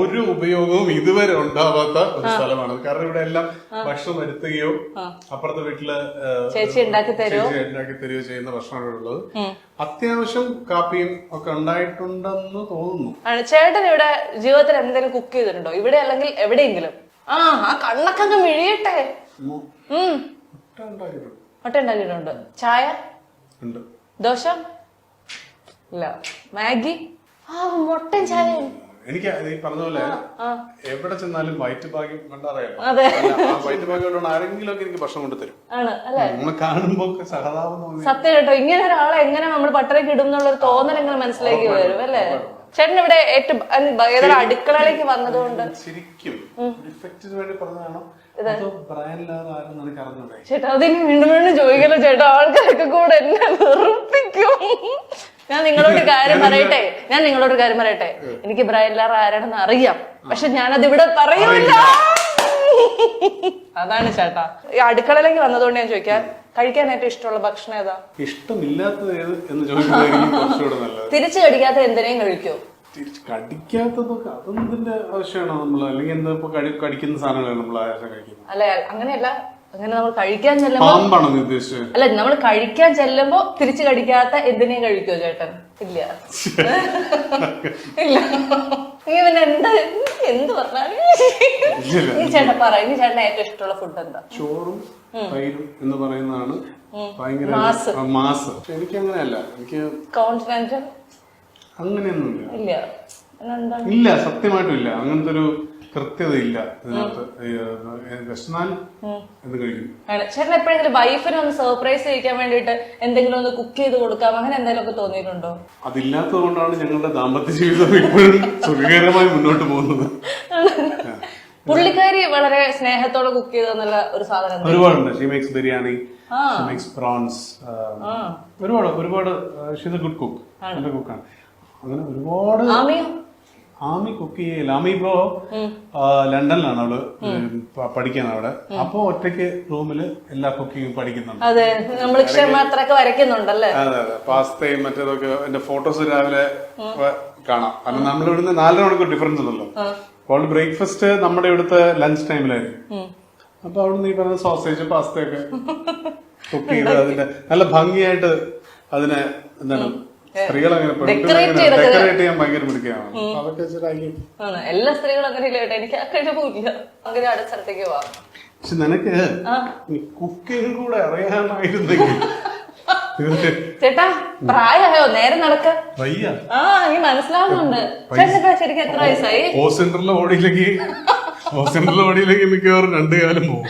ഒരു ഉപയോഗവും ഇതുവരെ ഉണ്ടാവാത്ത ഒരു സ്ഥലമാണ്. കാരണം ഇവിടെ എല്ലാം ഭക്ഷണം വരുത്തുകയോ അപ്പുറത്തെ വീട്ടില് ചേച്ചി ഉണ്ടാക്കി തരുകയോ ചെയ്യുന്ന ഭക്ഷണമാണ് ഉള്ളത്. അത്യാവശ്യം കാപ്പിയും ഒക്കെ ഉണ്ടായിട്ടുണ്ടെന്ന് തോന്നുന്നു. ചേട്ടൻ ഇവിടെ ജീവിതത്തിൽ എന്തെങ്കിലും കുക്ക് ചെയ്തിട്ടുണ്ടോ? ഇവിടെ അല്ലെങ്കിൽ എവിടെയെങ്കിലും? ആ കണ്ണൊക്കെ മിഴിയട്ടെ. മുട്ട ഉണ്ടാക്കിയിട്ടുണ്ട്. ചായ, ദോശ, ഇല്ല മാഗി, മുട്ടയും ചായയും. എനിക്ക് ഈ പറഞ്ഞ പോലെ എവിടെ ചെന്നാലും വയറ്റ് ഭാഗ്യം കണ്ടറിയാലോ. അതെ, വയറ്റ് ഭാഗ്യം ആരെങ്കിലും ഒക്കെ എനിക്ക് ഭക്ഷണം കൊണ്ട് തരും. ആണ് അല്ലെ? നമ്മളെ കാണുമ്പോ സഹതാപം തോന്നി. സത്യം കേട്ടോ, ഇങ്ങനെ ഒരാളെ എങ്ങനെ നമ്മൾ പട്ടരക്ക് ഇടും എന്നുള്ളൊരു തോന്നൽ എങ്ങനെ മനസ്സിലേക്ക് വരും അല്ലേ? ചേട്ടൻ ഇവിടെ ഏറ്റവും ഏതൊരു അടുക്കളയിലേക്ക് വന്നതുകൊണ്ട് ശരിക്കും ഇഫക്റ്റിന് വേണ്ടി പറഞ്ഞതാണോ ചേട്ടാ? അതിന് വീണ്ടും വീണ്ടും ചോദിക്കല്ലോ ചേട്ടാ, ആൾക്കാരൊക്കെ കൂടെ എന്നെ വെറുപ്പിക്കും. ഞാൻ നിങ്ങളോട് കാര്യം പറയട്ടെ, എനിക്ക് ബ്രയൻ ലാറ ആരാണെന്ന് അറിയാം, പക്ഷെ ഞാനത് ഇവിടെ പറയൂല. അതാണ് ചേട്ടാ. ഈ അടുക്കളയിലേക്ക് വന്നതുകൊണ്ട് ഞാൻ ചോദിക്കാം, കഴിക്കാൻ ഏറ്റവും ഇഷ്ടമുള്ള ഭക്ഷണം ഏതാ? ഇഷ്ടമില്ലാത്തത് ഏത് എന്ന് ചോദിക്കുന്നത് തിരിച്ചു കടിക്കാത്ത എന്തിനേയും കഴിക്കോ? കടിക്കാത്തതൊക്കെ അതൊന്നും ഇതിന്റെ ആവശ്യമാണോ നമ്മൾ? അല്ലെങ്കിൽ എന്താ ഇപ്പൊ കടിക്കുന്ന സാധനങ്ങളാണ് നമ്മൾ കഴിക്കുന്നത്? അല്ല അങ്ങനെയല്ല, അങ്ങനെ നമ്മൾ കഴിക്കാൻ ചെല്ലുമ്പോ അല്ല, നമ്മൾ കഴിക്കാൻ ചെല്ലുമ്പോ തിരിച്ചു കടിക്കാത്ത എന്തിനേയും കഴിക്കോ ചേട്ടൻ? ഇല്ല ഇല്ല. നീ പിന്നെ എന്ത് പറഞ്ഞാലും നീ ചേട്ടൻ പറ, ഇനി ചേട്ടൻ ഏറ്റവും ഇഷ്ടമുള്ള ഫുഡ് എന്താ? ചോറും തൈരും എന്ന് പറയുന്നതാണ് ഭയങ്കര മാസ്. എനിക്ക് അങ്ങനെയല്ല, എനിക്ക് കോൺഫിഡൻസ് അങ്ങനെയൊന്നുമില്ല. ഇല്ല, സത്യമായിട്ടും ഇല്ല. അങ്ങനത്തെ ഒരു കൃത്യത ഇല്ല ഇതിനകത്ത്. വിശന്നാൽ എന്ത് കഴിക്കും. ചേട്ടൻ എപ്പോഴെങ്കിലും വൈഫിനെ ഒന്ന് സർപ്രൈസ് ചെയ്യിക്കാൻ വേണ്ടിട്ട് എന്തെങ്കിലും ഒന്ന് കുക്ക് ചെയ്ത് കൊടുക്കാം, അങ്ങനെ എന്തെങ്കിലും ഒക്കെ തോന്നിയിട്ടുണ്ടോ? അതില്ലാത്തത് കൊണ്ടാണ് ഞങ്ങളുടെ ദാമ്പത്യ ജീവിതം ഇപ്പോഴും സുഖകരമായി മുന്നോട്ട് പോകുന്നത്. പുള്ളിക്കാരി വളരെ സ്നേഹത്തോടെ കുക്ക് ചെയ്തെന്നുള്ള ഒരു സാധനം ഒരുപാടുണ്ട്. She makes biryani, she makes prawns, ഒരുപാട് ഷീസ് എ ഗുഡ് കുക്ക്, നല്ല കുക്കാണ്. അങ്ങനെ ഒരുപാട്. ആമി കുക്ക് ചെയ്യില്ല. ആമി ഇപ്പോ ലണ്ടനിലാണ് അവള് പഠിക്കാൻ അവിടെ. അപ്പൊ ഒറ്റയ്ക്ക് റൂമില് എല്ലാ കുക്കിങ്ങും പഠിക്കുന്നുണ്ട്. അതെ, നമ്മൾ വരയ്ക്കുന്നുണ്ടല്ലേ? അതെ അതെ, പാസ്തയും മറ്റേതൊക്കെ എന്റെ ഫോട്ടോസ് രാവിലെ കാണാം. കാരണം നമ്മൾ ഇവിടുന്ന് 4 മണിക്കൂർ ഡിഫറൻസ് ഉണ്ടല്ലോ. അപ്പോൾ ബ്രേക്ക്ഫാസ്റ്റ് നമ്മുടെ ഇവിടുത്തെ ലഞ്ച് ടൈമിലായിരിക്കും. അപ്പൊ അവിടെ നീ പറഞ്ഞ സോസേജ് പാസ്തയൊക്കെ കുക്ക് ചെയ്ത് അതിന്റെ നല്ല ഭംഗിയായിട്ട് അതിനെ എന്താണ് സ്ത്രീകളങ്ങനെ ഡെക്കറേറ്റ് ചെയ്യാൻ ഭയങ്കര മിടുക്കുകയാണ്. അതൊക്കെ എല്ലാ സ്ത്രീകളും അങ്ങനെ എനിക്ക് കഴിവില്ല. അങ്ങനെ അടുത്ത സ്ഥലത്തേക്ക് പോവാം. പക്ഷെ നിനക്ക് കുക്കിംഗ് കൂടെ അറിയാമായിരുന്നെങ്കിൽ. ചേട്ടാ പ്രായമായോ? നേരെ നടക്ക. എനിക്ക് മനസ്സിലാവുന്നുണ്ട്. ചേട്ടനൊക്കെ ശരിക്കും എത്ര വയസ്സായി? ഹോസ് സെന്ററിലെ ഓടിയിലേക്ക് മിക്കവാറും 2 കാലം പോകും.